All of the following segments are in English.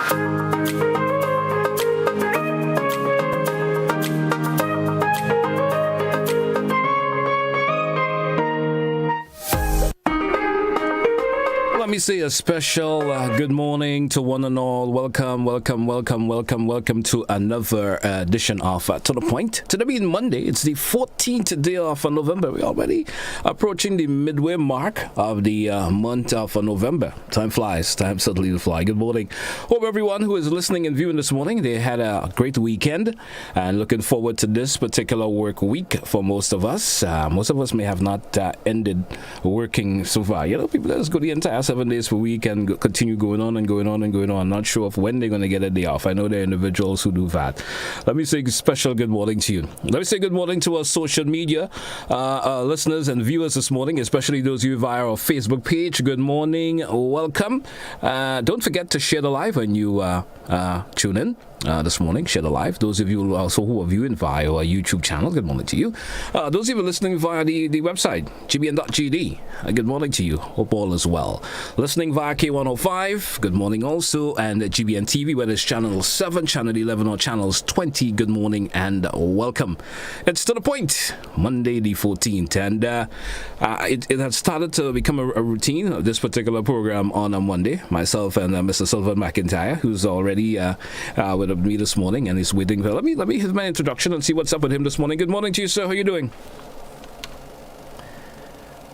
Let me say a special good morning to one and all. Welcome to another edition of To The Point. Today being Monday, it's the 14th day of November. We're already approaching the midway mark of the month of November. Time flies. Time certainly to fly. Good morning. Hope everyone who is listening and viewing this morning, they had a great weekend and looking forward to this particular work week for most of us. Most of us may have not ended working so far. You know, people that just go the entire 7 days per week and continue going on. Not sure of when they're going to get a day off. I know there are individuals who do that. Let me say a special good morning to you. Let me say good morning to our social media listeners and viewers this morning, especially those of you via our Facebook page. Good morning. Welcome. Don't forget to share the live when you tune in. This morning, share the live. Those of you also who are viewing via our YouTube channel, good morning to you. Those of you listening via the website, gbn.gd, good morning to you. Hope all is well. Listening via K105, good morning also. And GBN TV, whether it's channel 7, channel 11, or channels 20, good morning and welcome. It's To The Point, Monday the 14th. And it has started to become a routine of this particular program on a Monday. Myself and Mr. Sylvan McIntyre, who's already with me this morning and he's waiting for let me hit my introduction and see what's up with him this morning. Good morning to you, sir. How are you doing?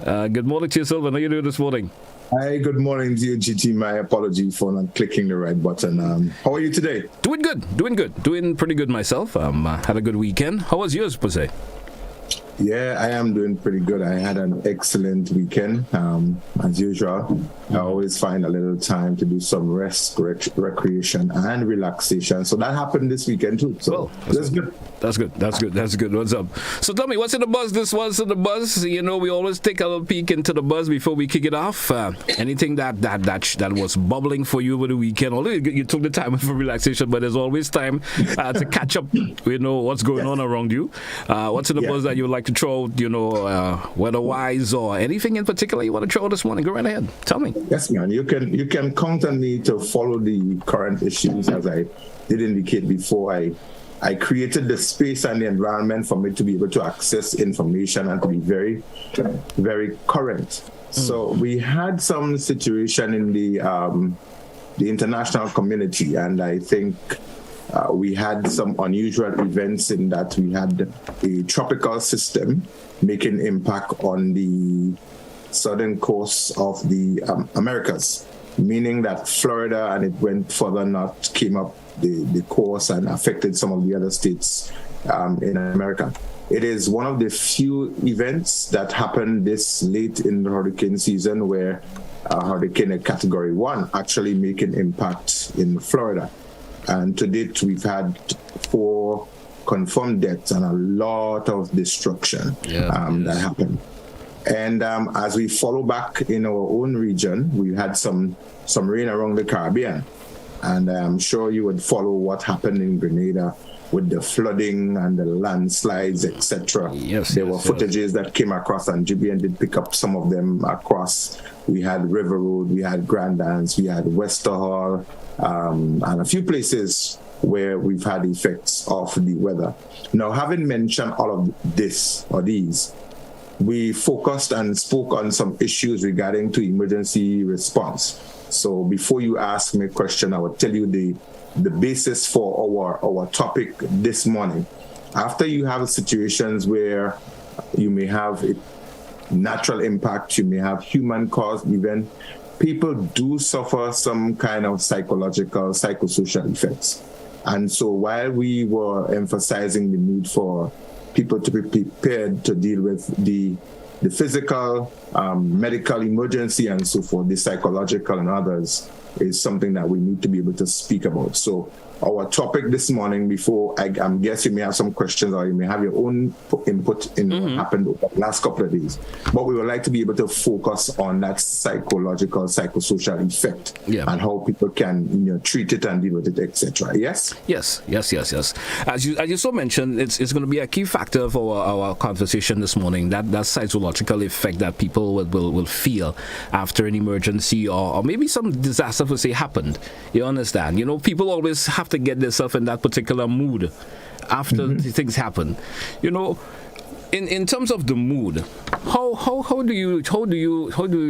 Good morning to you, Sylvan. How are you doing this morning? Hi, good morning to you, GT. My apology for not clicking the right button. How are you today? Doing pretty good myself. Had a good weekend. How was yours, per se? Yeah, I am doing pretty good. I had an excellent weekend. As usual, I always find a little time to do some rest, recreation, and relaxation. So that happened this weekend too. So that's good. That's good. What's up? So tell me, what's in the buzz? You know, we always take a little peek into the buzz before we kick it off. Anything that was bubbling for you over the weekend? Although you took the time for relaxation, but there's always time to catch up. You know what's going on around you. What's in the buzz that you would like to throw? You know, weather-wise or anything in particular you want to throw this morning? Go right ahead. Tell me. Yes, man. You can count on me to follow the current issues, as I did indicate before. I created the space and the environment for me to be able to access information and to be very, very current. So we had some situation in the international community, and I think we had some unusual events in that we had a tropical system making impact on the southern coast of the Americas, meaning that Florida and it went further north, came up the coast and affected some of the other states in America. It is one of the few events that happened this late in the hurricane season where hurricane category 1 actually making impact in Florida. And to date, we've had 4 confirmed deaths and a lot of destruction that happened. And as we follow back in our own region, we had some rain around the Caribbean. And I'm sure you would follow what happened in Grenada with the flooding and the landslides, etc. There were footages that came across, and GBN did pick up some of them across. We had River Road, we had Grand Anse, we had Wester Hall, and a few places where we've had effects of the weather. Now, having mentioned all of this or these, we focused and spoke on some issues regarding to emergency response. So before you ask me a question, I will tell you the basis for our topic this morning. After you have situations where you may have a natural impact, you may have human-caused event, people do suffer some kind of psychosocial effects. And so while we were emphasizing the need for people to be prepared to deal with the physical, medical emergency and so forth, the psychological and others is something that we need to be able to speak about. So our topic this morning, before I'm guessing you may have some questions or you may have your own input in what happened over the last couple of days. But we would like to be able to focus on that psychological, psychosocial effect and how people can treat it and deal with it, etc. Yes? Yes. As you so mentioned, it's going to be a key factor for our conversation this morning, that psychological effect that people will feel after an emergency or maybe some disaster per se happened. You understand? People always have to get themselves in that particular mood after things happen. In terms of the mood, how do you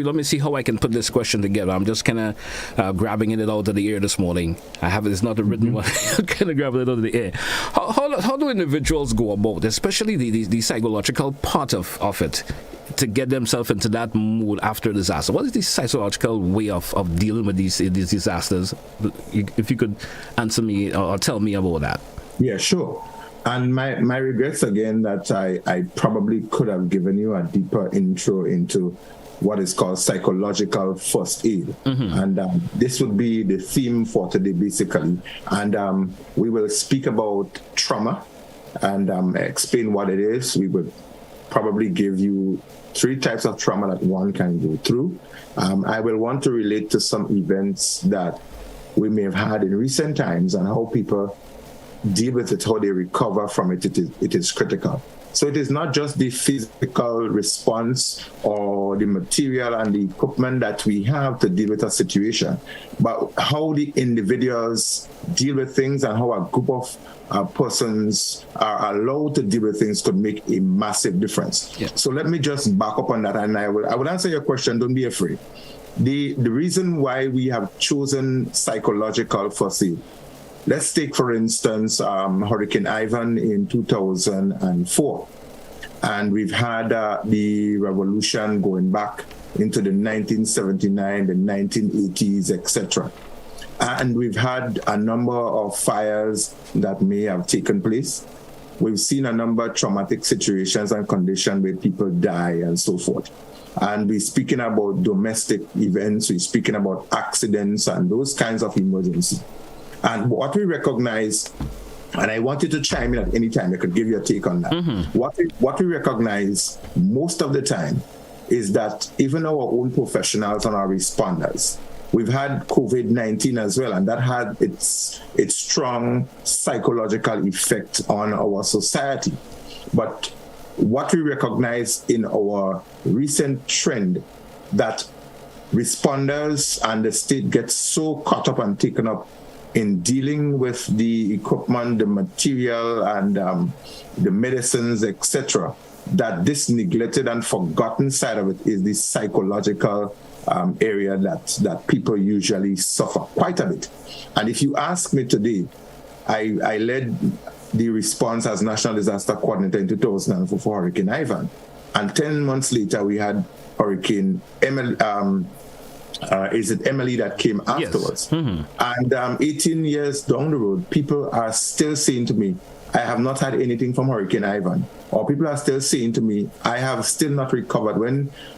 let me see how I can put this question together. I'm just kind of grabbing it out of the air this morning. It's not a written one. I'm kind of grabbing it out of the air. How do individuals go about, especially the psychological part of it, to get themselves into that mood after a disaster? What is the psychological way of dealing with these disasters? If you could answer me or tell me about that. Yeah, sure. And my regrets again that I probably could have given you a deeper intro into what is called psychological first aid. And this would be the theme for today, basically. And we will speak about trauma and explain what it is. We would probably give you 3 types of trauma that one can go through. I will want to relate to some events that we may have had in recent times and how people deal with it, how they recover from it. It is critical. So it is not just the physical response or the material and the equipment that we have to deal with a situation, but how the individuals deal with things and how a group of persons are allowed to deal with things could make a massive difference. Yeah. So let me just back up on that, and I will answer your question. Don't be afraid. The reason why we have chosen psychological first aid. Let's take, for instance, Hurricane Ivan in 2004. And we've had the revolution going back into the 1979, the 1980s, etc. And we've had a number of fires that may have taken place. We've seen a number of traumatic situations and conditions where people die and so forth. And we're speaking about domestic events, we're speaking about accidents and those kinds of emergencies. And what we recognize, and I want you to chime in at any time, I could give you a take on that. What we recognize most of the time is that even our own professionals and our responders, we've had COVID-19 as well, and that had its strong psychological effect on our society. But what we recognize in our recent trend that responders and the state get so caught up and taken up in dealing with the equipment, the material, and the medicines, etc., that this neglected and forgotten side of it is the psychological area that people usually suffer quite a bit. And if you ask me today, I led the response as National Disaster Coordinator in 2004 for Hurricane Ivan. And 10 months later, we had Hurricane Emily, Emily that came afterwards. Yes. And 18 years down the road, people are still saying to me, I have not had anything from Hurricane Ivan. Or people are still saying to me, I have still not recovered.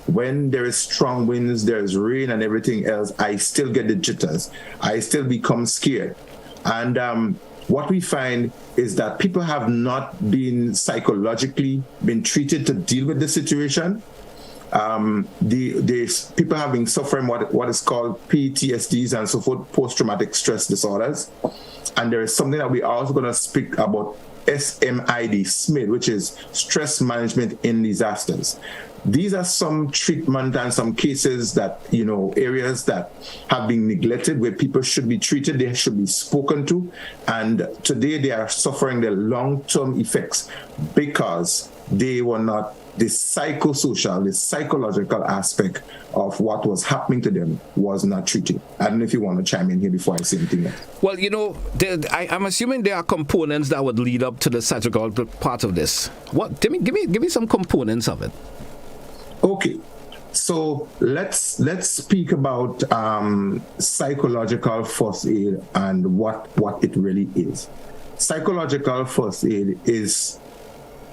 When there is strong winds, there is rain and everything else, I still get the jitters. I still become scared. And what we find is that people have not been psychologically been treated to deal with the situation. People have been suffering what is called PTSDs and so forth, post-traumatic stress disorders. And there is something that we are also going to speak about, SMID, which is stress management in disasters. These are some treatment and some cases that, areas that have been neglected where people should be treated, they should be spoken to. And today they are suffering the long-term effects because they were not the psychosocial, the psychological aspect of what was happening to them was not treated. I don't know if you want to chime in here before I say anything else. Well, I'm assuming there are components that would lead up to the psychological part of this. Give me some components of it. Okay, so let's speak about psychological first aid and what it really is. Psychological first aid is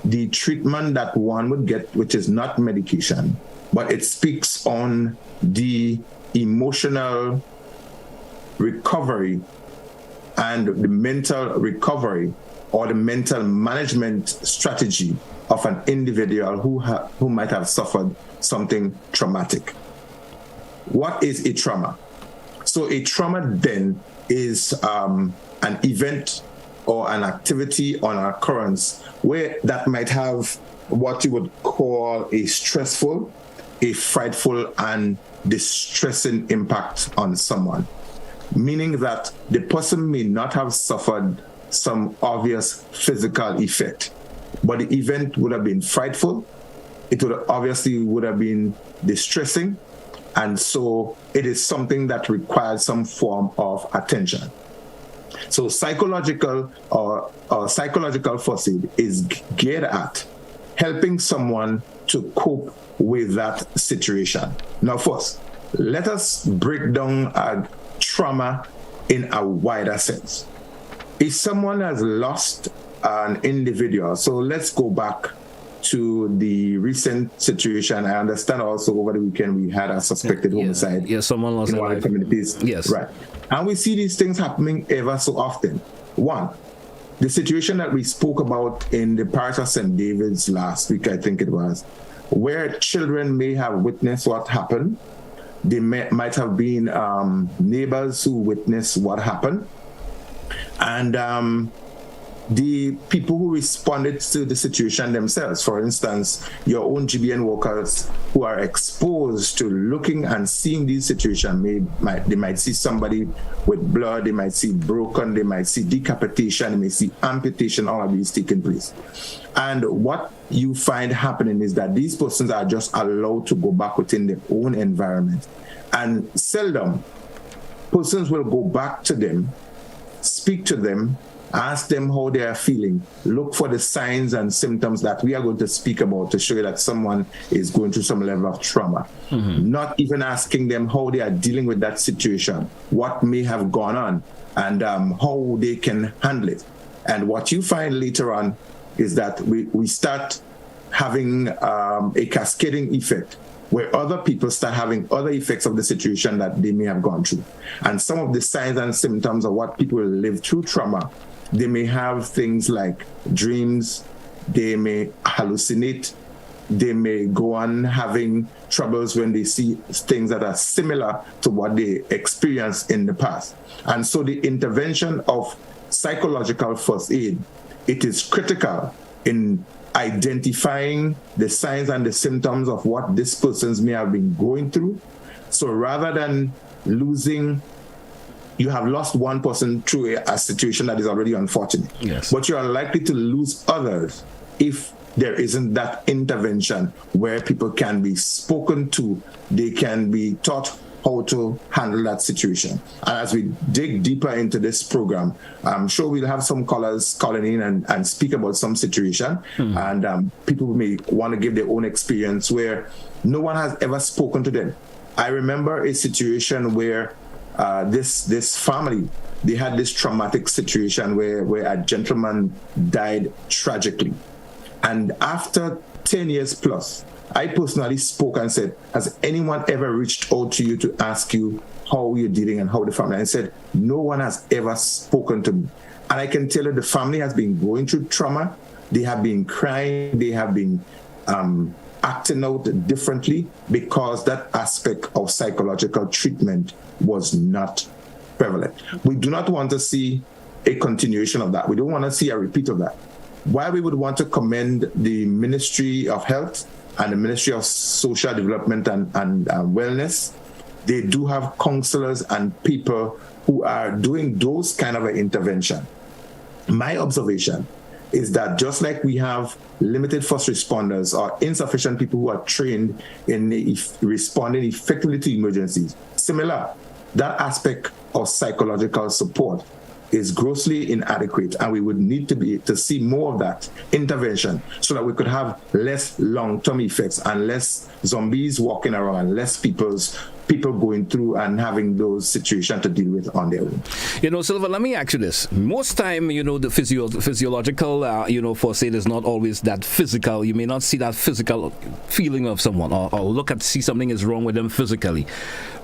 the treatment that one would get, which is not medication, but it speaks on the emotional recovery and the mental recovery or the mental management strategy of an individual who might have suffered something traumatic. What is a trauma? So a trauma then is an event or an activity or an occurrence where that might have what you would call a stressful, a frightful, and distressing impact on someone. Meaning that the person may not have suffered some obvious physical effect, but the event would have been frightful, it would have been distressing, and so it is something that requires some form of attention. So psychological first aid is geared at helping someone to cope with that situation. Now first, let us break down a trauma in a wider sense. If someone has lost an individual, so let's go back to the recent situation. I understand also over the weekend we had a suspected homicide. Yeah, someone lost in one of the communities. Yes. Right. And we see these things happening ever so often. One, the situation that we spoke about in the parish of St. David's last week, I think it was, where children may have witnessed what happened. They might have been neighbors who witnessed what happened. And the people who responded to the situation themselves, for instance, your own GBN workers who are exposed to looking and seeing these situations, they might see somebody with blood, they might see broken, they might see decapitation, they may see amputation, all of these taking place. And what you find happening is that these persons are just allowed to go back within their own environment. And seldom persons will go back to them, speak to them, ask them how they are feeling, look for the signs and symptoms that we are going to speak about to show you that someone is going through some level of trauma. Mm-hmm. Not even asking them how they are dealing with that situation, what may have gone on, and how they can handle it. And what you find later on is that we start having a cascading effect where other people start having other effects of the situation that they may have gone through. And some of the signs and symptoms of what people live through trauma, they may have things like dreams, they may hallucinate, they may go on having troubles when they see things that are similar to what they experienced in the past. And so the intervention of psychological first aid, it is critical in identifying the signs and the symptoms of what these persons may have been going through. So rather than you have lost one person through a situation that is already unfortunate, yes, but you are likely to lose others if there isn't that intervention where people can be spoken to, they can be taught how to handle that situation. And as we dig deeper into this program, I'm sure we'll have some callers calling in and speak about some situation. And people may want to give their own experience where no one has ever spoken to them. I remember a situation where this family, they had this traumatic situation where a gentleman died tragically. And after 10 years plus, I personally spoke and said, has anyone ever reached out to you to ask you how you're dealing and how the family? And I said, no one has ever spoken to me. And I can tell you the family has been going through trauma. They have been crying. They have been acting out differently because that aspect of psychological treatment was not prevalent. We do not want to see a continuation of that. We don't want to see a repeat of that. While we would want to commend the Ministry of Health and the Ministry of Social Development and Wellness, they do have counselors and people who are doing those kind of an intervention. My observation is that just like we have limited first responders or insufficient people who are trained in responding effectively to emergencies, similar, that aspect of psychological support is grossly inadequate, and we would need to see more of that intervention so that we could have less long-term effects and less zombies walking around and less people people going through and having those situations to deal with on their own. Sylvan, let me ask you this. Most time, the physiological, for say, is not always that physical. You may not see that physical feeling of someone or see something is wrong with them physically.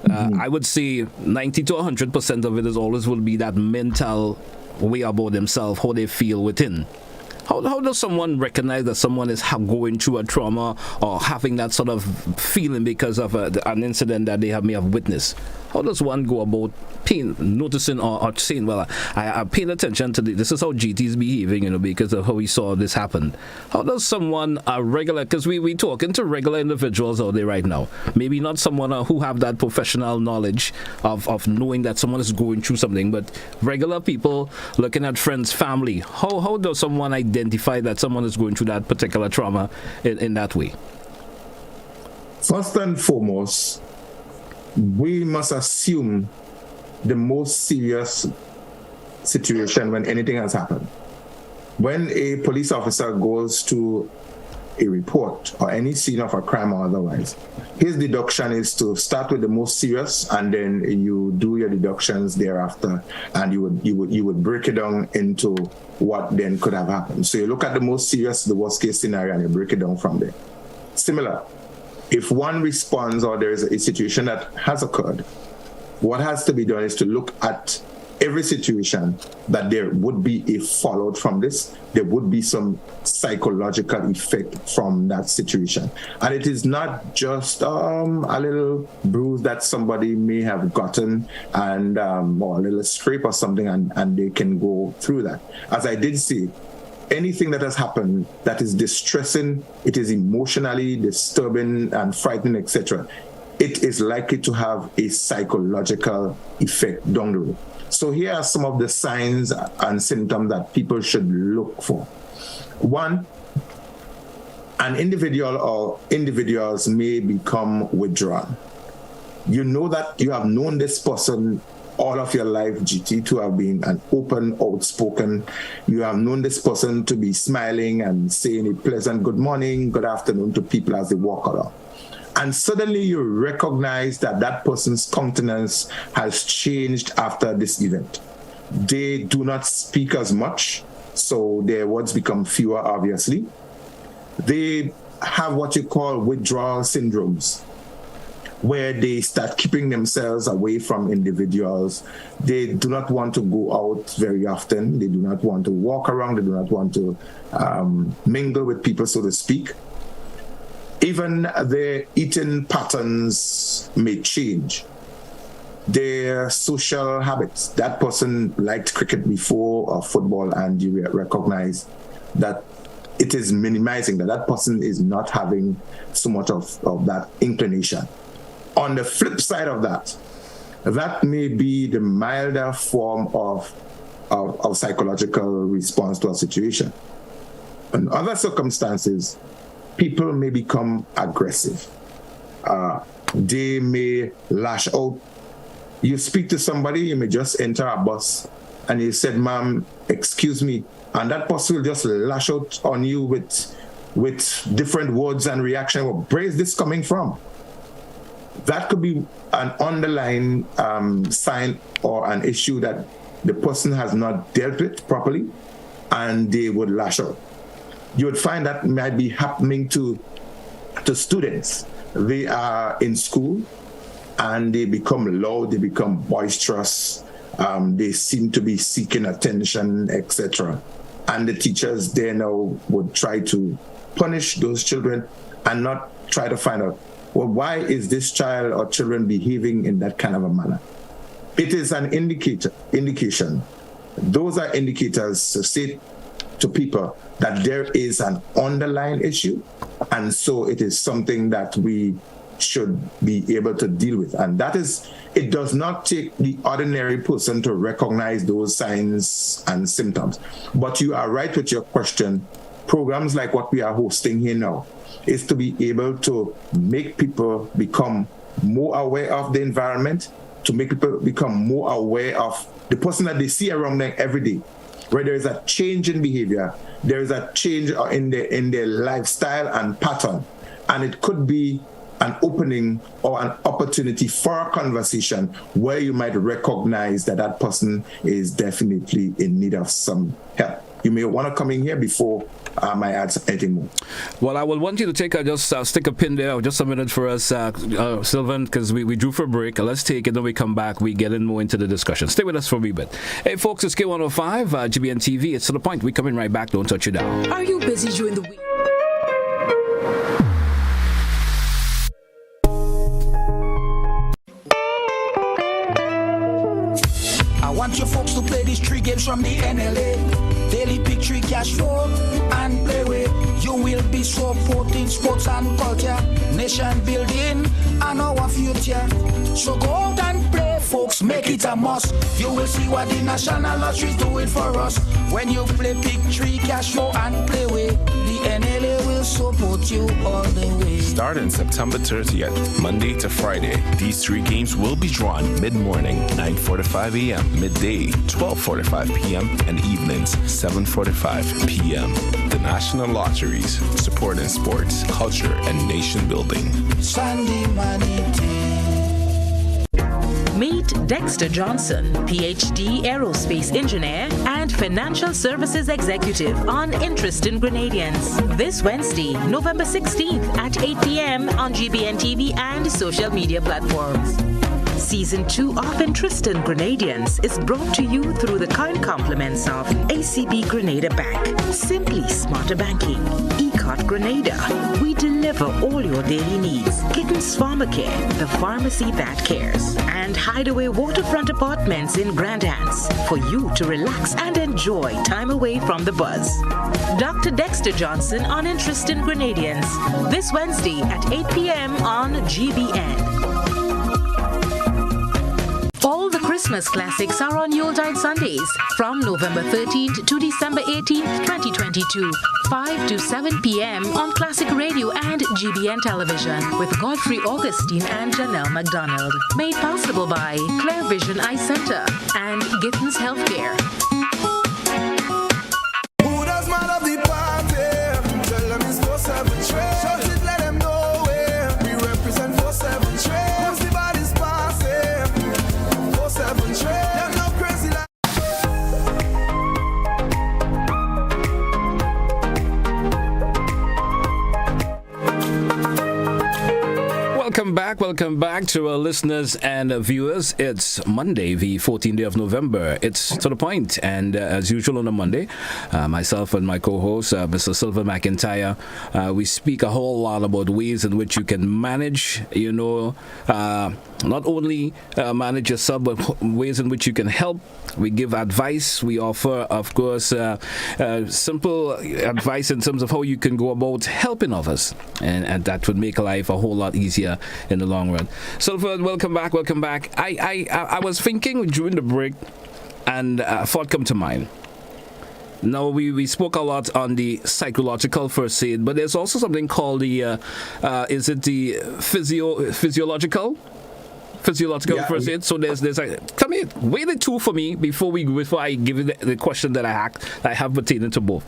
I would say 90 to 100% of it will be that mental way about themselves, how they feel within. How does someone recognize that someone is going through a trauma or having that sort of feeling because of an incident that they may have witnessed? How does one go about noticing or saying, well, I paid attention to this is how GT is behaving, because of how we saw this happen? How does someone, because we talking to regular individuals out there right now, maybe not someone who have that professional knowledge of knowing that someone is going through something, but regular people looking at friends, family, how does someone identify that someone is going through that particular trauma in that way? First and foremost, we must assume the most serious situation when anything has happened. When a police officer goes to a report or any scene of a crime or otherwise, his deduction is to start with the most serious, and then you do your deductions thereafter, and you would break it down into what then could have happened. So you look at the most serious, the worst case scenario, and you break it down from there. Similar. If one responds or there is a situation that has occurred, what has to be done is to look at every situation that there would be a fallout from this. There would be some psychological effect from that situation. And it is not just a little bruise that somebody may have gotten and or a little scrape or something, and they can go through that. As I did say, anything that has happened that is distressing, it is emotionally disturbing and frightening, etc., it is likely to have a psychological effect down the road. So here are some of the signs and symptoms that people should look for. One, an individual or individuals may become withdrawn. You know that you have known this person all of your life, GT, to have been an open, outspoken. You have known this person to be smiling and saying a pleasant good morning, good afternoon to people as they walk along. And suddenly you recognize that that person's countenance has changed after this event. They do not speak as much, so their words become fewer, obviously. They have what you call withdrawal syndromes, where they start keeping themselves away from individuals. They do not want to go out very often. They do not want to walk around. They do not want to mingle with people, so to speak. Even their eating patterns may change. Their social habits. That person liked cricket before or football, and you recognize that it is minimizing, that person is not having so much of that inclination. On the flip side of that, that may be the milder form of psychological response to a situation. In other circumstances, people may become aggressive. They may lash out. You speak to somebody, you may just enter a bus and you said, "Ma'am, excuse me," and that person will just lash out on you with different words and reaction. Where is this coming from? That could be an underlying sign or an issue that the person has not dealt with properly, and they would lash out. You would find that might be happening to students. They are in school and they become loud, they become boisterous, they seem to be seeking attention, etc. And the teachers there now would try to punish those children and not try to find out, well, why is this child or children behaving in that kind of a manner? It is an indication. Those are indicators to say to people that there is an underlying issue, and so it is something that we should be able to deal with. And that is, it does not take the ordinary person to recognize those signs and symptoms. But you are right with your question. Programs like what we are hosting here now is to be able to make people become more aware of the environment, to make people become more aware of the person that they see around them every day. Where there is a change in behavior, there is a change in their lifestyle and pattern. And it could be an opening or an opportunity for a conversation where you might recognize that that person is definitely in need of some help. You may want to come in here before I add anything more. Well, I will want you to take stick a pin there, just a minute for us, Sylvan, because we drew for a break. Let's take it, then we come back, we get in more into the discussion. Stay with us for a wee bit. Hey, folks, it's K105, GBN TV. It's To The Point. We coming right back. Don't touch it down. Are you busy during the week? I want your folks to play these 3 games from the NLA. Daily pick 3 cash flow and play with. You will be supporting sports and culture, nation building and our future. So go out and play, folks, make it a must. You will see what the National Lottery is doing for us. When you play pick 3 cash flow and play with, the NLA will support you all the way. Starting September 30th, Monday to Friday, these 3 games will be drawn mid-morning, 9:45 a.m., midday, 12:45 p.m., and evenings, 7:45 p.m. The National Lotteries, supporting sports, culture, and nation building. Sunday money. Meet Dexter Johnson, PhD aerospace engineer and financial services executive on Interest in Grenadians. This Wednesday, November 16th at 8 p.m. on GBN TV and social media platforms. Season 2 of Interest in Grenadians is brought to you through the kind compliments of ACB Grenada Bank, Simply Smarter Banking, ECOT Grenada. We deliver all your daily needs. Kittens Pharmacare, the pharmacy that cares. And Hideaway Waterfront Apartments in Grand Anse for you to relax and enjoy time away from the buzz. Dr. Dexter Johnson on Interest in Grenadians this Wednesday at 8 p.m. on GBN. All the Christmas classics are on Yuletide Sundays from November 13th to December 18th, 2022, 5 to 7 p.m. on Classic Radio and GBN Television with Godfrey Augustine and Janelle McDonald. Made possible by Clear Vision Eye Center and Gittins Healthcare. Who does man of the party? Tell them it's 4-7 trade. Shout it, let them know where we represent 4-7 trade. Who's the body's passing? 4-7 trade. They're not crazy like. Welcome back to our listeners and viewers. It's Monday, the 14th day of November. It's To The Point, and as usual on a Monday, myself and my co-host, Mr. Sylvan McIntyre, we speak a whole lot about ways in which you can manage, not only manage yourself, but ways in which you can help. We give advice. We offer, of course, simple advice in terms of how you can go about helping others, and that would make life a whole lot easier in the long run. Sylvan, welcome back. I was thinking during the break, and thought come to mind. Now, we spoke a lot on the psychological first aid, but there's also something called the is it the physiological first aid. So there's come here, weigh the two for me before I give you the question that I have pertaining to both.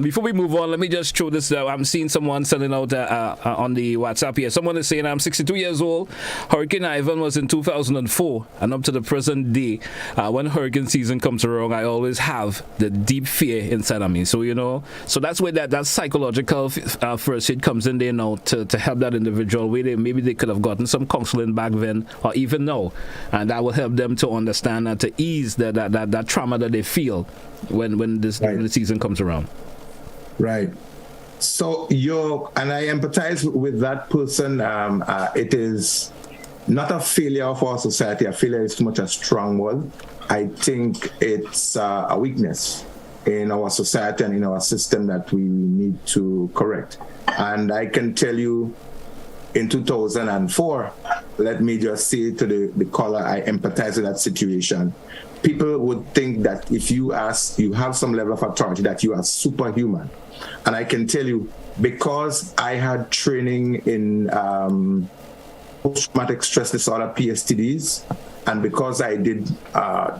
Before we move on, let me just throw this out. I'm seeing someone sending out on the WhatsApp here. Someone is saying, I'm 62 years old. Hurricane Ivan was in 2004, and up to the present day, when hurricane season comes around, I always have the deep fear inside of me. So so that's where that psychological first aid comes in there now to help that individual. Where maybe they could have gotten some counseling back then, or even now, and that will help them to understand and to ease that trauma that they feel when the season comes around. Right. So and I empathize with that person. It is not a failure of our society. A failure is too much a strong word. I think it's a weakness in our society and in our system that we need to correct. And I can tell you, in 2004, let me just say to the caller, I empathize with that situation. People would think that if you have some level of authority, that you are superhuman. And I can tell you, because I had training in post-traumatic stress disorder, PSTDs, and because I did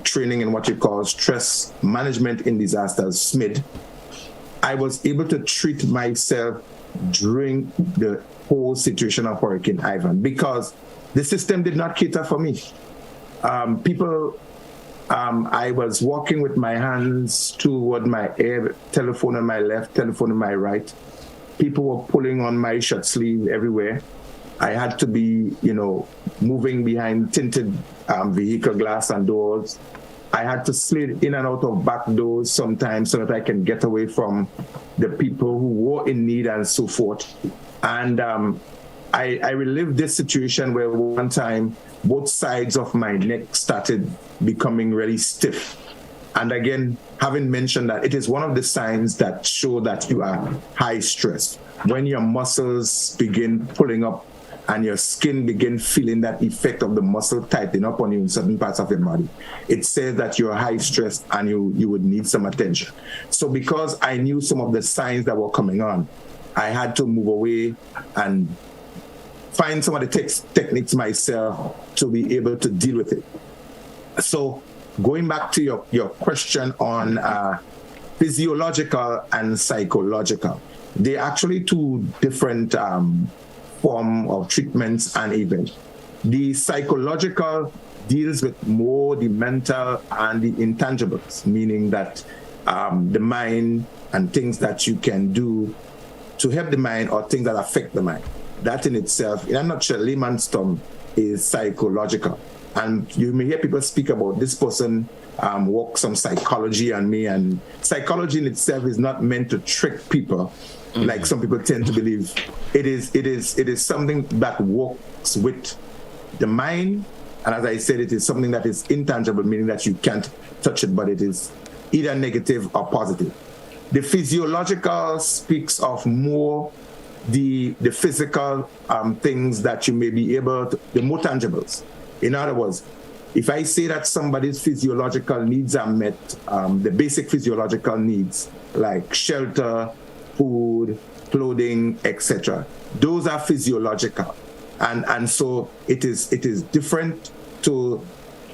training in what you call stress management in disasters, SMID, I was able to treat myself during the whole situation of Hurricane Ivan, because the system did not cater for me. I was walking with my hands toward my ear, telephone on my left, telephone on my right. People were pulling on my shirt sleeve everywhere. I had to be, moving behind tinted vehicle glass and doors. I had to slid in and out of back doors sometimes so that I can get away from the people who were in need and so forth. And I relived this situation where one time both sides of my neck started becoming really stiff. And again, having mentioned that, it is one of the signs that show that you are high stress. When your muscles begin pulling up and your skin begin feeling that effect of the muscle tightening up on you in certain parts of your body, it says that you're high stress and you would need some attention. So because I knew some of the signs that were coming on, I had to move away and find some of the techniques myself to be able to deal with it. So going back to your question on physiological and psychological, they're actually two different form of treatments and events. The psychological deals with more the mental and the intangibles, meaning that the mind and things that you can do to help the mind or things that affect the mind. That in itself, in a nutshell, layman's term, is psychological. And you may hear people speak about this person work some psychology on me, and psychology in itself is not meant to trick people, like some people tend to believe. It is something that works with the mind, and as I said, it is something that is intangible, meaning that you can't touch it, but it is either negative or positive. The physiological speaks of more the physical things that you may be able to, the more tangibles. In other words, if I say that somebody's physiological needs are met, the basic physiological needs like shelter, food, clothing, etc., those are physiological, and so it is different to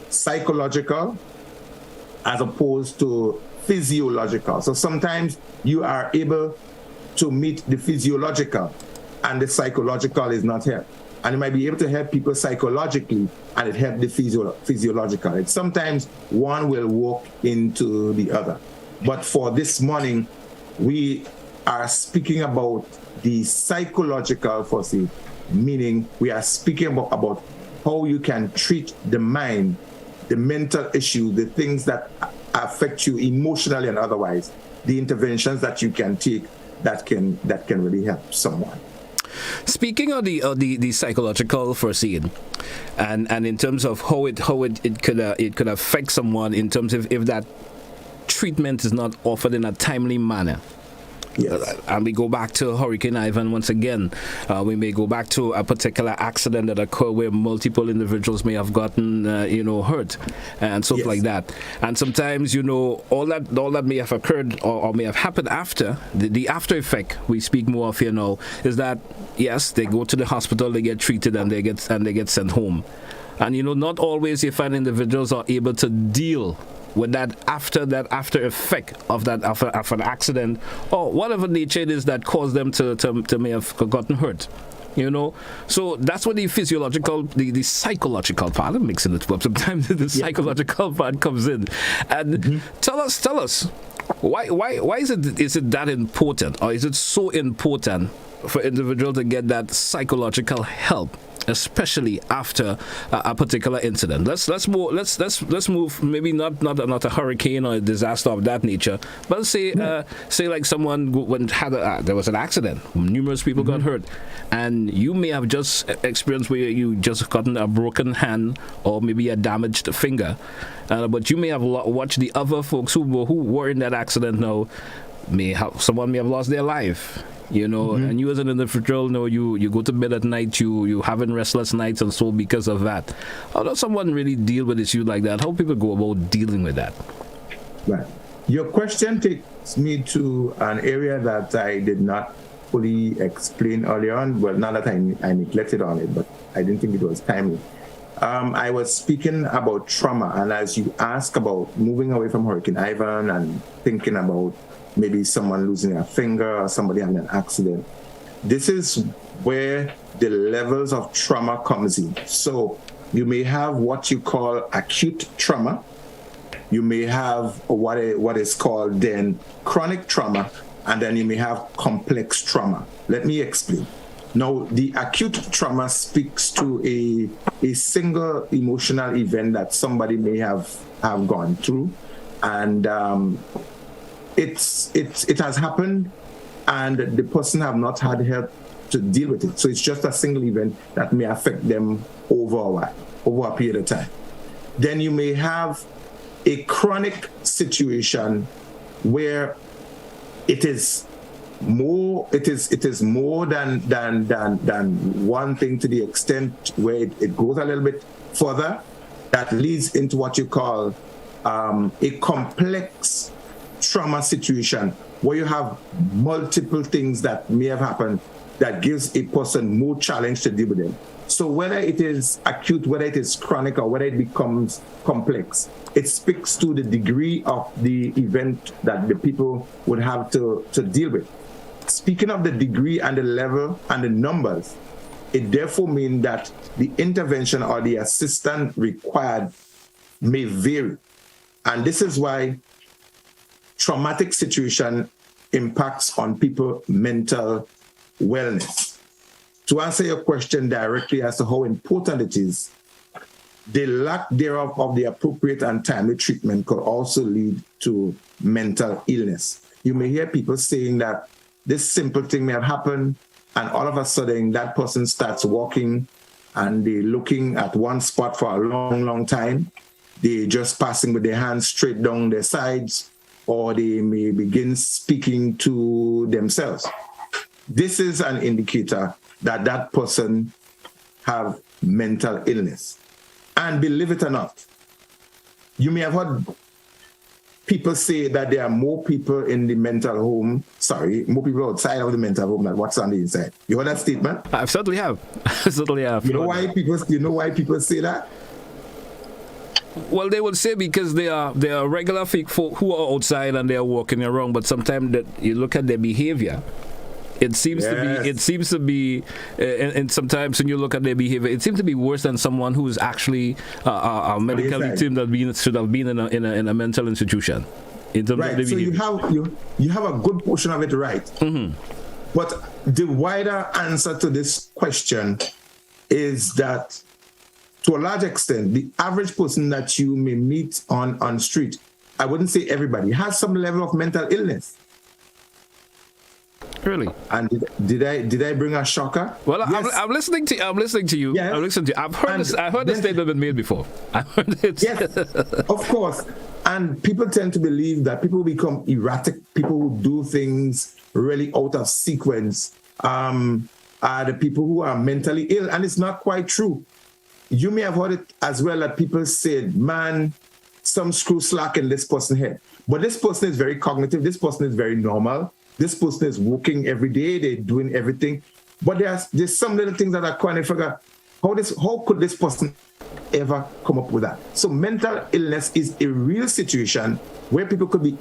psychological as opposed to physiological. So sometimes you are able to meet the physiological and the psychological is not helped. And you might be able to help people psychologically and it help the physiological. It's sometimes one will walk into the other. But for this morning, we are speaking about the psychological first, meaning we are speaking about how you can treat the mind, the mental issue, the things that affect you emotionally and otherwise, the interventions that you can take that can really help someone. Speaking of the psychological first aid, and in terms of how it could affect someone in terms of if that treatment is not offered in a timely manner. Yes. And we go back to Hurricane Ivan once again. We may go back to a particular accident that occurred where multiple individuals may have gotten, hurt and stuff like that. And sometimes, all that may have occurred or may have happened after the after effect. We speak more of is that yes, they go to the hospital, they get treated, and they get sent home. And not always you find individuals are able to deal with that after effect of an accident or whatever nature it is that caused them to may have gotten hurt. So that's where the physiological, the psychological part, I'm mixing it up sometimes, the psychological part comes in. And tell us, why is it that important, or is it so important for individuals to get that psychological help, especially after a particular incident? Let's move. Maybe not a hurricane or a disaster of that nature, but say like someone there was an accident, numerous people got hurt, and you may have just experienced where you just gotten a broken hand or maybe a damaged finger, but you may have watched the other folks who were in that accident now. Someone may have lost their life. And you as an individual, you go to bed at night, you having restless nights and so because of that. How does someone really deal with issues like that? How people go about dealing with that? Right. Your question takes me to an area that I did not fully explain earlier on. Well, not that I neglected on it, but I didn't think it was timely. I was speaking about trauma, and as you ask about moving away from Hurricane Ivan and thinking about maybe someone losing a finger or somebody having an accident, this is where the levels of trauma comes in. So you may have what you call acute trauma. You may have what is called then chronic trauma, and then you may have complex trauma. Let me explain. Now, the acute trauma speaks to a single emotional event that somebody may have gone through, and it has happened, and the person have not had help to deal with it. So it's just a single event that may affect them over a period of time. Then you may have a chronic situation where it is more than one thing, to the extent where it goes a little bit further, that leads into what you call a complex trauma situation, where you have multiple things that may have happened that gives a person more challenge to deal with them. So whether it is acute, whether it is chronic, or whether it becomes complex, it speaks to the degree of the event that the people would have to deal with. Speaking of the degree and the level and the numbers, it therefore means that the intervention or the assistance required may vary. And this is why traumatic situation impacts on people's mental wellness. To answer your question directly as to how important it is, the lack thereof of the appropriate and timely treatment could also lead to mental illness. You may hear people saying that this simple thing may have happened, and all of a sudden that person starts walking and they're looking at one spot for a long, long time. They're just passing with their hands straight down their sides, or they may begin speaking to themselves. This is an indicator that that person have mental illness. And believe it or not, you may have heard people say that there are more people in the mental home, more people outside of the mental home than what's on the inside. You heard that statement? I certainly have. I certainly have. You know why people say that? Well, they would say because they are regular folk who are outside and they are walking around, but sometimes that you look at their behavior. It seems to be, and sometimes when you look at their behavior, it seems to be worse than someone who is actually a medical victim that should have been in a mental institution. Right. So you have a good portion of it right. Mm-hmm. But the wider answer to this question is that, to a large extent, the average person that you may meet on street, I wouldn't say everybody, has some level of mental illness. Really? And did I bring a shocker? Well, yes. I'm listening to you. Yes. I'm listening to you. I've heard this statement been made before. I heard it. Yes, of course. And people tend to believe that people become erratic. People who do things really out of sequence are the people who are mentally ill, and it's not quite true. You may have heard it as well that people said, "Man, some screw slack in this person's head." But this person is very cognitive. This person is very normal. This person is working every day, they're doing everything. But there's some little things that I can't figure how could this person ever come up with that? So mental illness is a real situation where people could be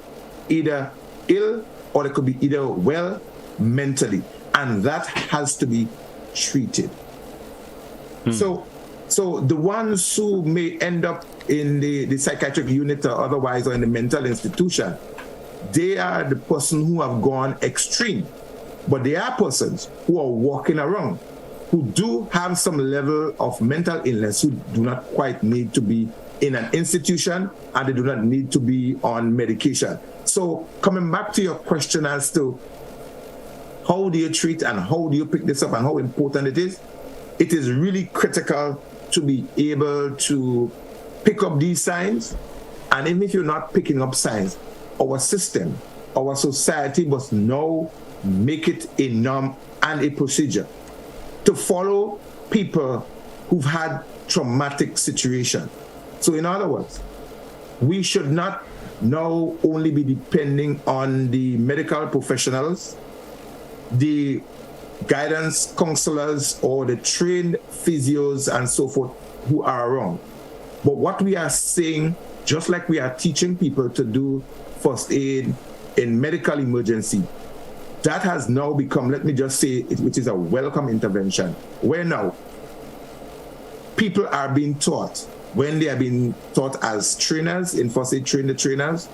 either ill or they could be either well mentally. And that has to be treated. So the ones who may end up in the psychiatric unit or otherwise or in the mental institution, they are the person who have gone extreme. But there are persons who are walking around who do have some level of mental illness, who do not quite need to be in an institution, and they do not need to be on medication. So coming back to your question as to how do you treat and how do you pick this up and how important it is really critical to be able to pick up these signs. And even if you're not picking up signs, our system, our society must now make it a norm and a procedure to follow people who've had traumatic situations. So in other words, we should not now only be depending on the medical professionals, the guidance counselors, or the trained physios and so forth who are around. But what we are saying, just like we are teaching people to do first aid in medical emergency, that has now become, let me just say, which is a welcome intervention, where now people are being taught, when they are being taught as trainers in first aid, train the trainers,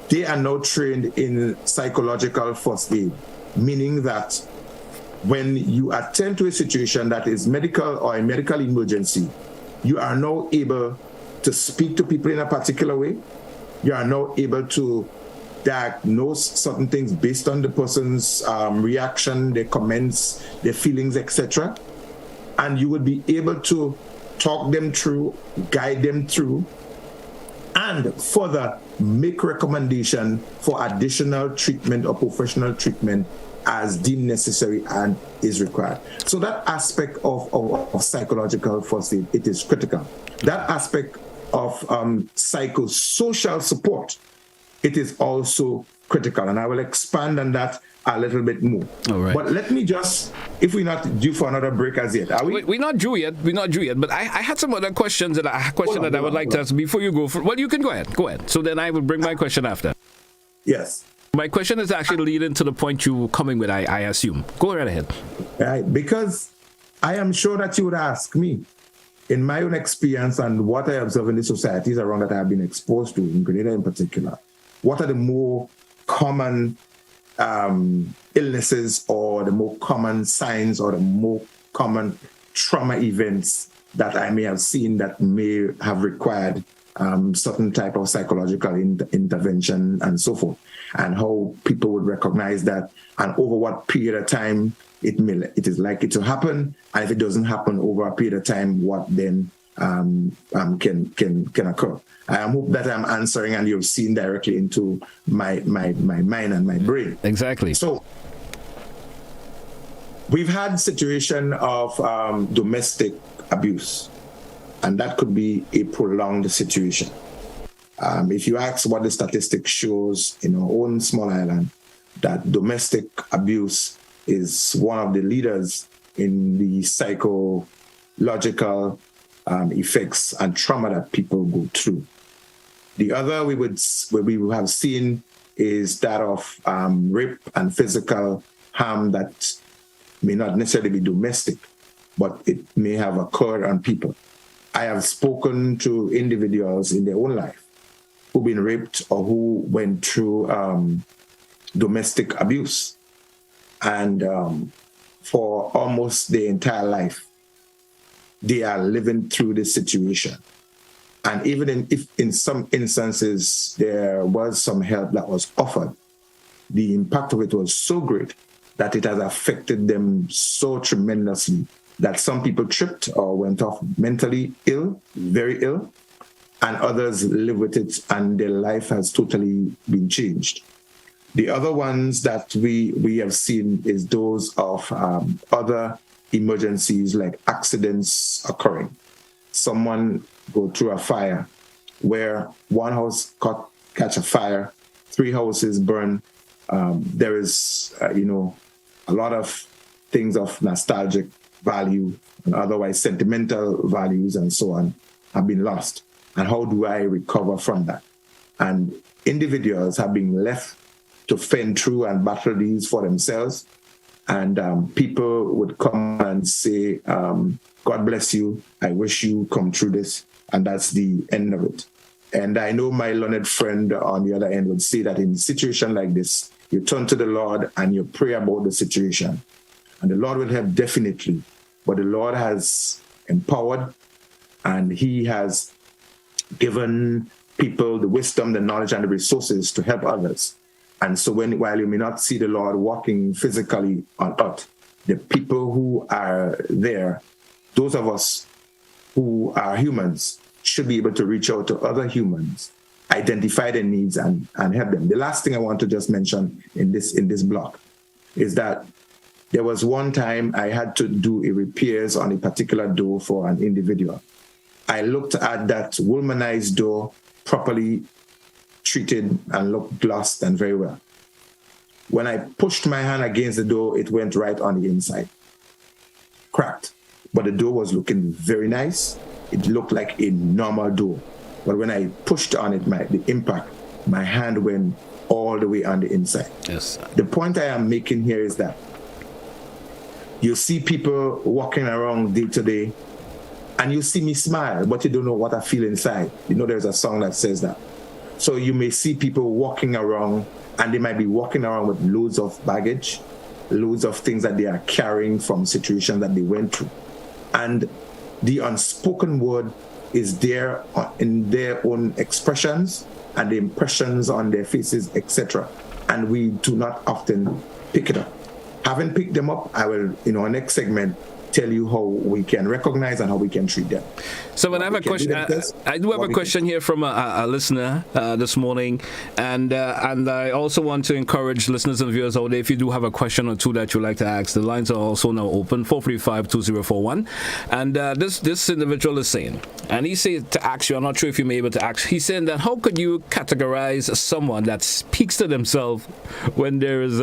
they are now trained in psychological first aid, meaning that when you attend to a situation that is medical or a medical emergency, you are now able to speak to people in a particular way. You are now able to diagnose certain things based on the person's reaction, their comments, their feelings, etc. And you would be able to talk them through, guide them through, and further make recommendation for additional treatment or professional treatment as deemed necessary and is required. So that aspect of psychological first aid, it is critical. That aspect of psychosocial support, it is also critical. And I will expand on that a little bit more. All right. But let me just, if we're not due for another break as yet, are we? We're not due yet. But I had some other questions that I would like to ask before you go. Well, you can go ahead. Go ahead. So then I will bring my question after. Yes. My question is actually leading to the point you were coming with, I assume. Go right ahead. Right, because I am sure that you would ask me, in my own experience and what I observe in the societies around that I have been exposed to, in Grenada in particular, what are the more common illnesses or the more common signs or the more common trauma events that I may have seen that may have required certain type of psychological intervention and so forth, and how people would recognize that and over what period of time it is likely to happen, and if it doesn't happen over a period of time, what then can occur. I hope that I'm answering and you've seen directly into my mind and my brain. Exactly. So we've had situation of domestic abuse, and that could be a prolonged situation. If you ask what the statistics shows in our own small island, that domestic abuse is one of the leaders in the psychological effects and trauma that people go through. The other we have seen is that of rape and physical harm that may not necessarily be domestic, but it may have occurred on people. I have spoken to individuals in their own life who've been raped or who went through domestic abuse. And for almost their entire life, they are living through this situation. And even if in some instances there was some help that was offered, the impact of it was so great that it has affected them so tremendously that some people tripped or went off mentally ill, very ill, and others live with it and their life has totally been changed. The other ones that we have seen is those of other emergencies like accidents occurring. Someone go through a fire where one house catch a fire, 3 houses burn. There is, a lot of things of nostalgic value and otherwise sentimental values and so on have been lost. And how do I recover from that? And individuals have been left to fend through and battle these for themselves. And people would come and say, God bless you, I wish you come through this. And that's the end of it. And I know my learned friend on the other end would say that in a situation like this, you turn to the Lord and you pray about the situation. And the Lord will help definitely. But the Lord has empowered and He has given people the wisdom, the knowledge, and the resources to help others. And so while you may not see the Lord walking physically on earth, the people who are there, those of us who are humans, should be able to reach out to other humans, identify their needs, and help them. The last thing I want to just mention in this block is that there was one time I had to do a repairs on a particular door for an individual. I looked at that womanized door, properly treated and looked glossed and very well. When I pushed my hand against the door, it went right on the inside, cracked. But the door was looking very nice. It looked like a normal door. But when I pushed on it, the impact my hand went all the way on the inside. Yes. The point I am making here is that you see people walking around day to day, and you see me smile, but you don't know what I feel inside. You know, there's a song that says that. So you may see people walking around, and they might be walking around with loads of baggage, loads of things that they are carrying from situations that they went through. And the unspoken word is there in their own expressions and the impressions on their faces, etc. And we do not often pick it up. Having picked them up, I will, in our next segment, tell you how we can recognize and how we can treat them. So when I have a question, I do have a question here from a listener this morning, and I also want to encourage listeners and viewers out there, if you do have a question or two that you'd like to ask, the lines are also now open, 435-2041. And this individual is saying, and he said to ask you, I'm not sure if you may be able to ask, he's saying that how could you categorize someone that speaks to themselves when there is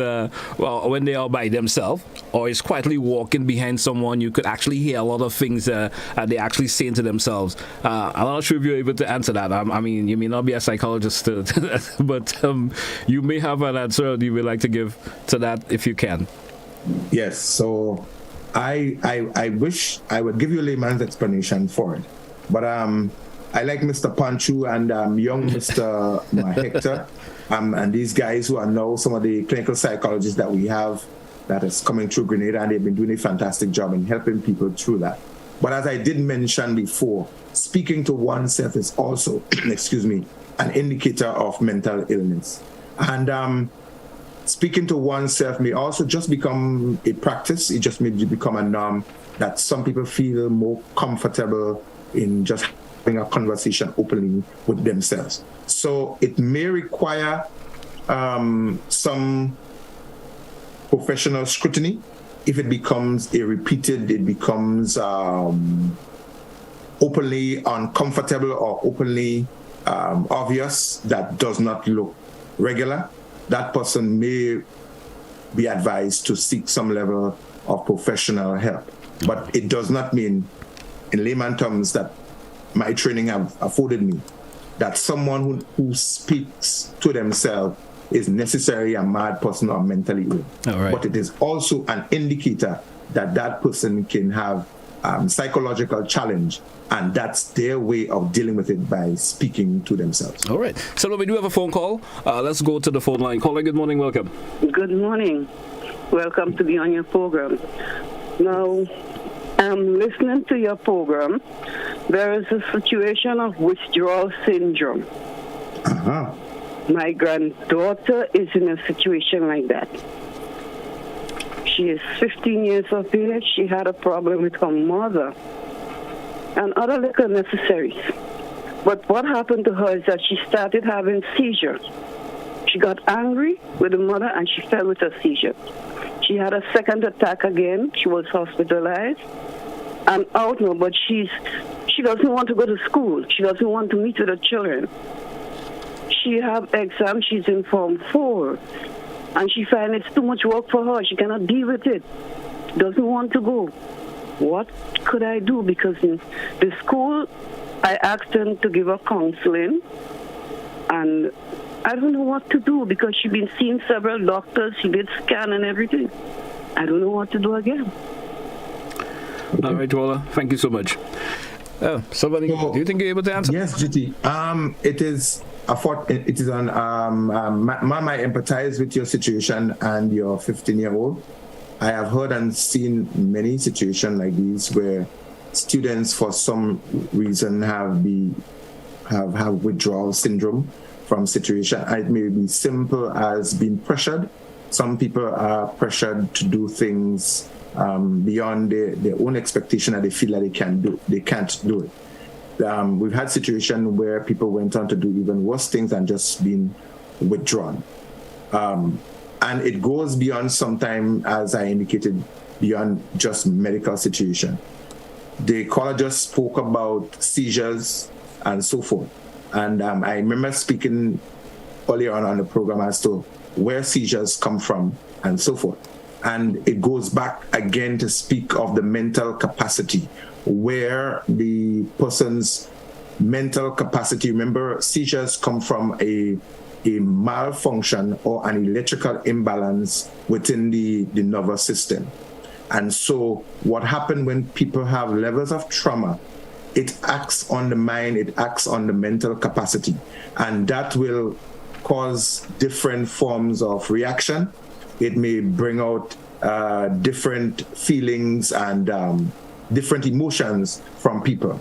when they are by themselves, or is quietly walking behind someone? You could actually hear a lot of things they actually saying to themselves. I'm not sure if you're able to answer that. I mean, you may not be a psychologist, but you may have an answer you would like to give to that if you can. Yes. So I wish I would give you a layman's explanation for it, but I like Mr. Panchu and young Mr. Hector, and these guys who are now some of the clinical psychologists that we have that is coming through Grenada, and they've been doing a fantastic job in helping people through that. But as I did mention before, speaking to oneself is also, an indicator of mental illness. And speaking to oneself may also just become a practice. It just may become a norm that some people feel more comfortable in just having a conversation openly with themselves. So it may require some professional scrutiny. If it becomes it becomes openly uncomfortable or openly obvious, that does not look regular, that person may be advised to seek some level of professional help. But it does not mean, in layman terms, that my training have afforded me, that someone who speaks to themselves is necessarily a mad person or mentally ill. Right. But it is also an indicator that that person can have psychological challenge, and that's their way of dealing with it by speaking to themselves. All right. So we do have a phone call. Let's go to the phone line. Caller, good morning. Welcome. Good morning. Welcome to be on your program. Now, I'm listening to your program. There is a situation of withdrawal syndrome. Uh-huh. My granddaughter is in a situation like that. She is 15 years of age. She had a problem with her mother and other little necessaries. But what happened to her is that she started having seizures. She got angry with the mother and she fell with a seizure. She had a second attack again. She was hospitalized. I'm out now, but she doesn't want to go to school. She doesn't want to meet with the children. She have exams. She's in Form 4. And she finds it's too much work for her. She cannot deal with it. Doesn't want to go. What could I do? Because in the school, I asked them to give her counseling. And I don't know what to do because she's been seeing several doctors. She did scan and everything. I don't know what to do again. All right, Walla. Thank you so much. Somebody, do you think you're able to answer? Yes, GT. It is on. Ma'am, I empathize with your situation and your 15-year-old. I have heard and seen many situations like these where students, for some reason, have withdrawal syndrome from situation. It may be simple as being pressured. Some people are pressured to do things beyond their own expectation that they feel that they can't do it. We've had situations where people went on to do even worse things and just been withdrawn. And it goes beyond sometimes, as I indicated, beyond just medical situation. The caller just spoke about seizures and so forth. And I remember speaking earlier on the program as to where seizures come from and so forth. And it goes back again to speak of the mental capacity, where the person's mental capacity, remember, seizures come from a a malfunction or an electrical imbalance within the nervous system. And so what happens when people have levels of trauma, it acts on the mind, it acts on the mental capacity, and that will cause different forms of reaction. It may bring out different feelings and different emotions from people.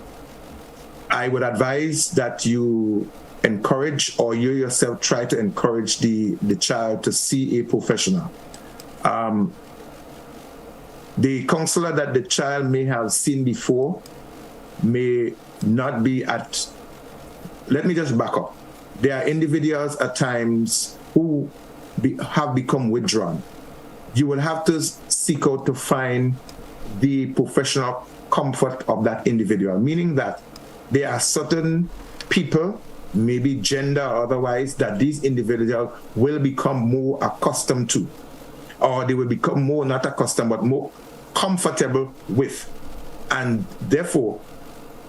I would advise that you encourage, or you yourself try to encourage the child to see a professional. The counselor that the child may have seen before may not be at, let me just back up. There are individuals at times who have become withdrawn. You will have to seek out to find the professional comfort of that individual, meaning that there are certain people, maybe gender or otherwise, that these individuals will become more accustomed to, or they will become more not accustomed, but more comfortable with. And therefore,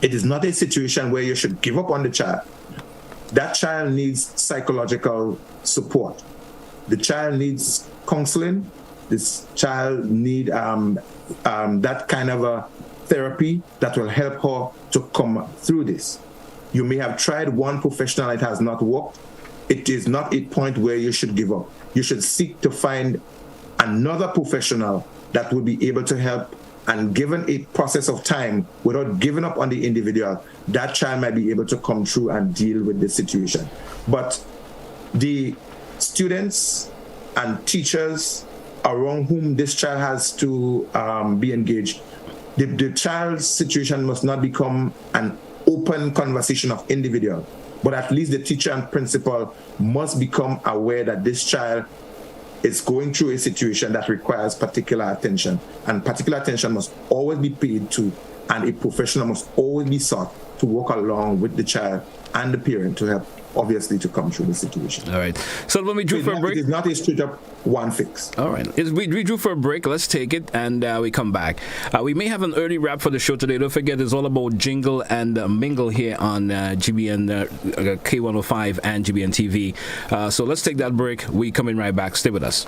it is not a situation where you should give up on the child. That child needs psychological support. The child needs counseling. This child needs that kind of a therapy that will help her to come through this. You may have tried one professional, it has not worked. It is not a point where you should give up. You should seek to find another professional that will be able to help, and given a process of time, without giving up on the individual, that child might be able to come through and deal with the situation. But the students and teachers around whom this child has to be engaged, the child's situation must not become an open conversation of individual, but at least the teacher and principal must become aware that this child is going through a situation that requires particular attention, and particular attention must always be paid to, and a professional must always be sought to work along with the child and the parent to help, obviously, to come through the situation. All right. So when we drew for a break, it is not a straight up one fix. All right. We drew for a break. Let's take it, and we come back. We may have an early wrap for the show today. Don't forget, it's all about jingle and mingle here on GBN K105 and GBN TV. So let's take that break. We coming right back. Stay with us.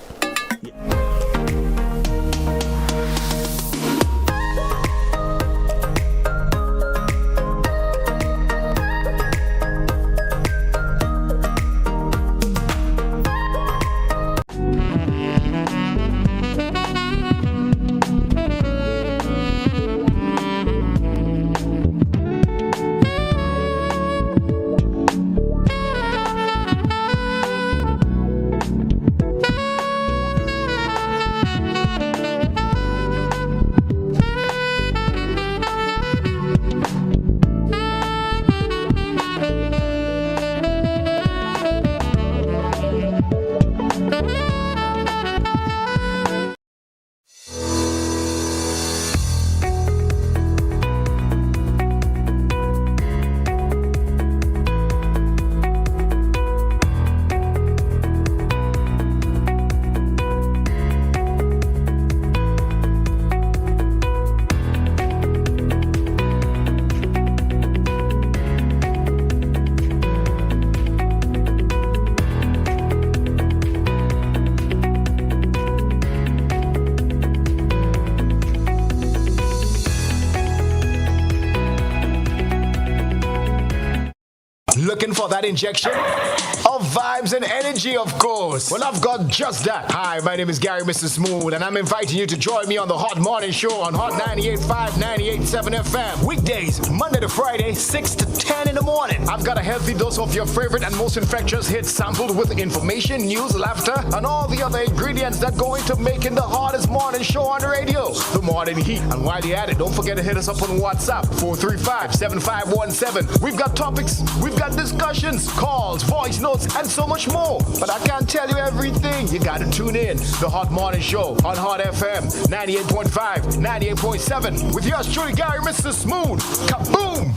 Looking for that injection of vibes and energy, of course? Well, I've got just that. Hi, my name is Gary, Mr. Smooth, and I'm inviting you to join me on the Hot Morning Show on Hot 98.5, 98.7 FM. Weekdays, Monday to Friday, 6 to 10 in the morning. I've got a healthy dose of your favorite and most infectious hits sampled with information, news, laughter, and all the other ingredients that go into making the hottest morning show on the radio, The Morning Heat. And while you're at it, don't forget to hit us up on WhatsApp, 435-7517. We've got topics, we've got discussions, calls, voice notes, and so much more. But I can't tell you everything. You gotta tune in. The Hot Morning Show on Hot FM 98.5, 98.7 with yours truly, Gary, Mr. Smooth. Kaboom!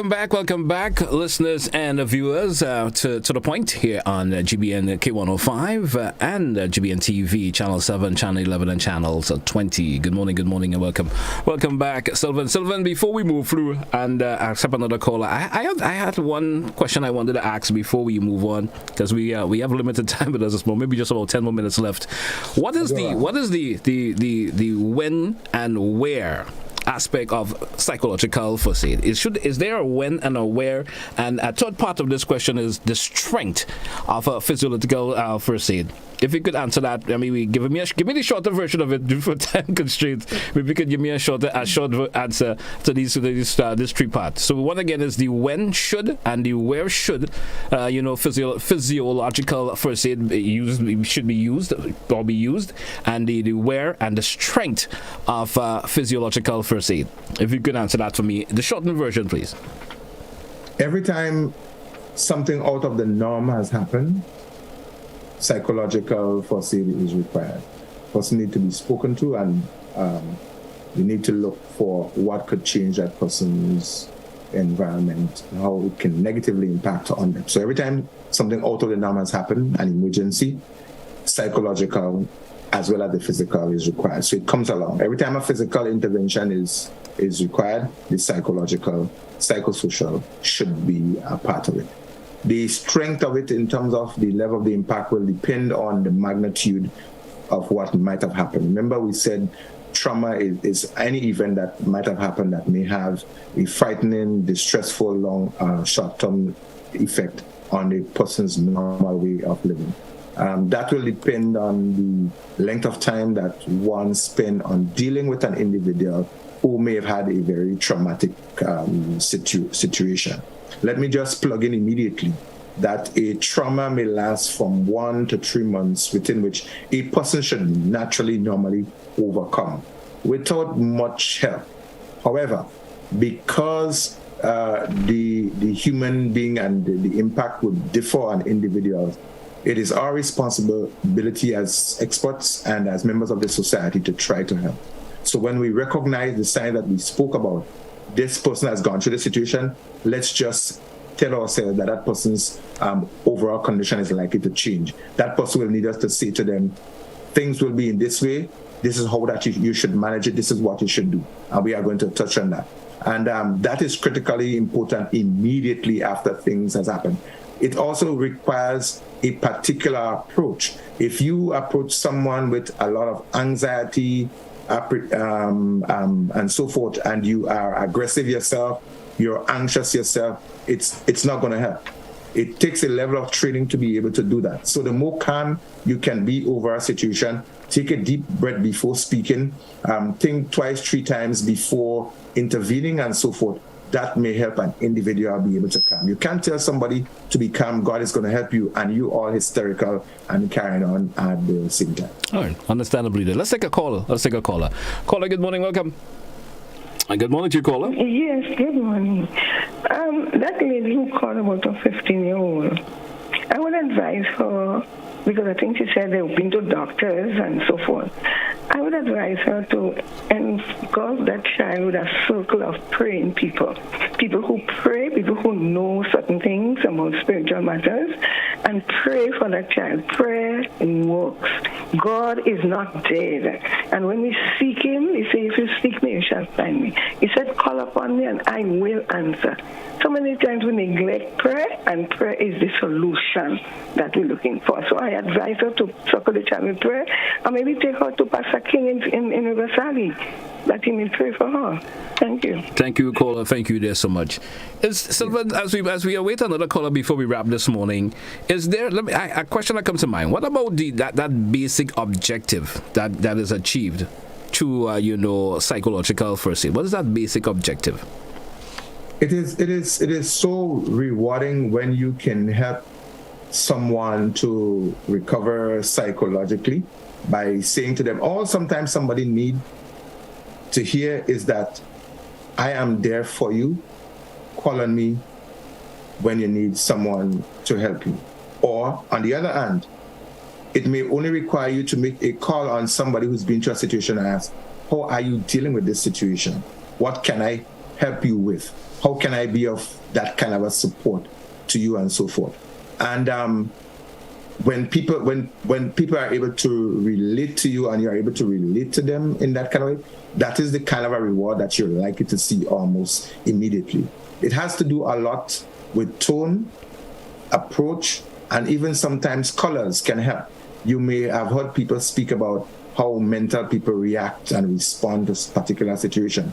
welcome back, listeners and viewers, to the point here on GBN K105 and GBN TV, Channel 7, Channel 11, and Channel 20. Good morning, and welcome back, Sylvan. Sylvan, before we move through and accept another caller, I had one question I wanted to ask before we move on, because we have limited time with us this morning, maybe just about 10 more minutes left. What is the when and where aspect of psychological first aid? Is there a when and a where? And a third part of this question is the strength of a physiological first aid. If you could answer that, I mean, give me the shorter version of it for time constraints. Maybe you could give me a short answer to these three parts. So one again is the when should and the where should physiological first aid should be used, and the where and the strength of physiological first aid. If you could answer that for me, the shortened version, please. Every time something out of the norm has happened, psychological first aid is required. Person need to be spoken to, and you need to look for what could change that person's environment, how it can negatively impact on them. So every time something out of the norm has happened, an emergency, psychological as well as the physical is required. So it comes along. Every time a physical intervention is required, the psychological, psychosocial should be a part of it. The strength of it in terms of the level of the impact will depend on the magnitude of what might have happened. Remember, we said trauma is any event that might have happened that may have a frightening, distressful, long, short-term effect on the person's normal way of living. That will depend on the length of time that one spent on dealing with an individual who may have had a very traumatic situation. Let me just plug in immediately that a trauma may last from 1 to 3 months, within which a person should normally overcome without much help. However, because the human being and the impact would differ on individuals, it is our responsibility as experts and as members of the society to try to help. So when we recognize the sign that we spoke about, this person has gone through the situation, let's just tell ourselves that that person's overall condition is likely to change. That person will need us to say to them, things will be in this way, this is how that you should manage it, this is what you should do. And we are going to touch on that. And that is critically important immediately after things has happened. It also requires a particular approach. If you approach someone with a lot of anxiety and so forth, and you are aggressive yourself, you're anxious yourself, it's not going to help. It takes a level of training to be able to do that. So the more calm you can be over a situation, take a deep breath before speaking, think twice, 3 times before intervening and so forth. That may help an individual be able to calm. You can't tell somebody to be calm, God is going to help you, and you all hysterical and carrying on at the same time. All right, understandably then. Let's take a caller. Caller, good morning, welcome. Good morning to you, caller. Yes, good morning. That lady who called about a 15-year-old, I would advise her, because I think she said they've been to doctors and so forth. I would advise her to engulf that child with a circle of praying people. People who pray, people who know certain things about spiritual matters, and pray for that child. Prayer works. God is not dead. And when we seek Him, He says, if you seek me, you shall find me. He said, call upon me and I will answer. So many times we neglect prayer, and prayer is the solution that we're looking for. So I advise her to circle the child with prayer, or maybe take her to Pastor King in Riverside, that he may pray for her. Thank you. Thank you, caller. Thank you there so much. Sylvan, as we await another caller before we wrap this morning, is there a question that comes to mind? What about that basic objective that is achieved through psychological first aid? What is that basic objective? It is so rewarding when you can help someone to recover psychologically by saying to them, all sometimes somebody need to hear is that I am there for you. Call on me when you need someone to help you. Or on the other hand, it may only require you to make a call on somebody who's been through a situation and ask, how are you dealing with this situation? What can I help you with? How can I be of that kind of a support to you and so forth? And when people are able to relate to you and you're able to relate to them in that kind of way, that is the kind of a reward that you're likely to see almost immediately. It has to do a lot with tone, approach, and even sometimes colors can help. You may have heard people speak about how mental people react and respond to a particular situation.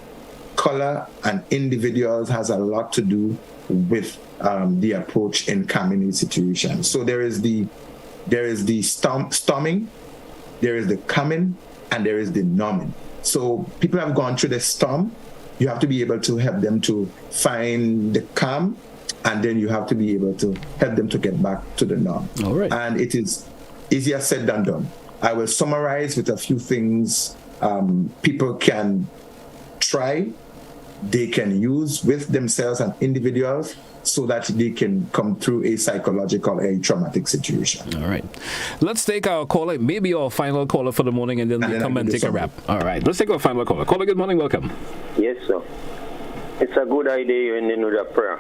Color and individuals has a lot to do with the approach in calming these situations. So there is the storming, there is the calming, and there is the numbing. So people have gone through the storm. You have to be able to help them to find the calm, and then you have to be able to help them to get back to the norm. All right. And it is easier said than done. I will summarize with a few things people can try, they can use with themselves and individuals so that they can come through a psychological, a traumatic situation. All right. Let's take our caller, maybe our final caller for the morning, and then we'll come and take a wrap. All right. Let's take our final caller. Caller, good morning. Welcome. Yes, sir. It's a good idea when you know the prayer.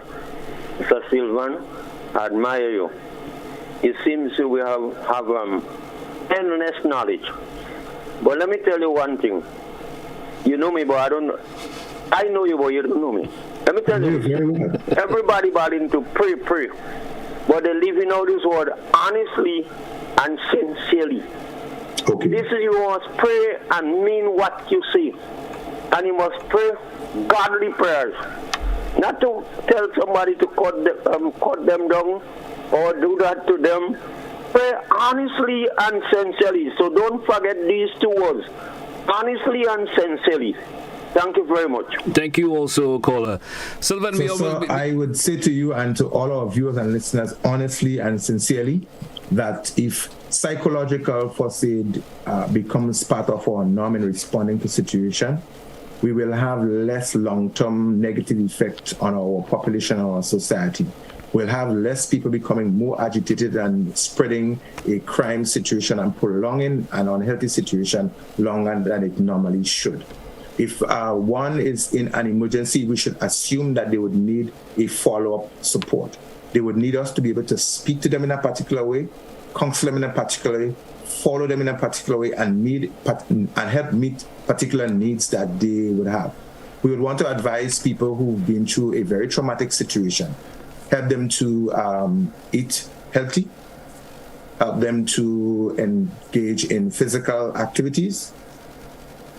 Mr. Sylvan, I admire you. It seems we have endless knowledge. But let me tell you one thing. You know me, but I know you, but you don't know me. Let me tell you, everybody balling to pray, but they live in all this word honestly and sincerely. Okay. This is you must pray and mean what you say. And you must pray godly prayers. Not to tell somebody to cut them down or do that to them. Pray honestly and sincerely. So don't forget these two words. Honestly and sincerely. Thank you very much. Thank you also, caller. Sylvan, I would say to you and to all our viewers and listeners, honestly and sincerely, that if psychological first aid becomes part of our norm in responding to situation, we will have less long-term negative effect on our population and our society. We'll have less people becoming more agitated and spreading a crime situation and prolonging an unhealthy situation longer than it normally should. If one is in an emergency, we should assume that they would need a follow-up support. They would need us to be able to speak to them in a particular way, counsel them in a particular way, follow them in a particular way, and help meet particular needs that they would have. We would want to advise people who've been through a very traumatic situation, help them to eat healthy, help them to engage in physical activities,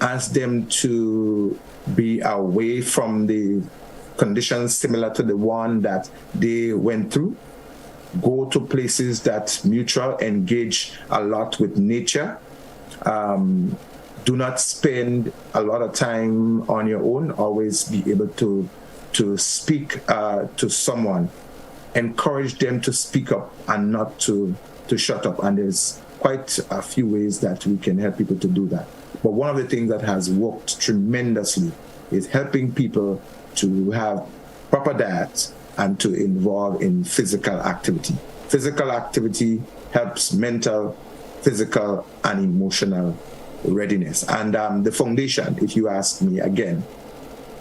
ask them to be away from the conditions similar to the one that they went through, go to places that mutual, engage a lot with nature, do not spend a lot of time on your own, always be able to speak to someone, encourage them to speak up and not to shut up. And there's quite a few ways that we can help people to do that. But one of the things that has worked tremendously is helping people to have proper diets and to involve in physical activity. Physical activity helps mental, physical, and emotional readiness. And the foundation, if you ask me again,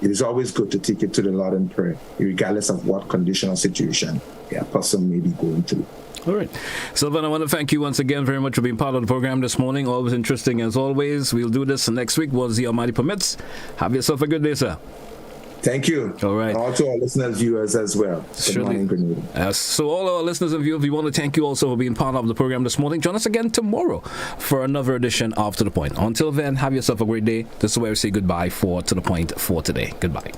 it is always good to take it to the Lord in prayer, regardless of what condition or situation a person may be going through. All right. Sylvan, I want to thank you once again very much for being part of the program this morning. Always interesting as always. We'll do this next week once the Almighty permits. Have yourself a good day, sir. Thank you. All right. And also our listeners, viewers as well. Good morning, Grenada. So all our listeners and viewers, we want to thank you also for being part of the program this morning. Join us again tomorrow for another edition of To The Point. Until then, have yourself a great day. This is where we say goodbye for To The Point for today. Goodbye.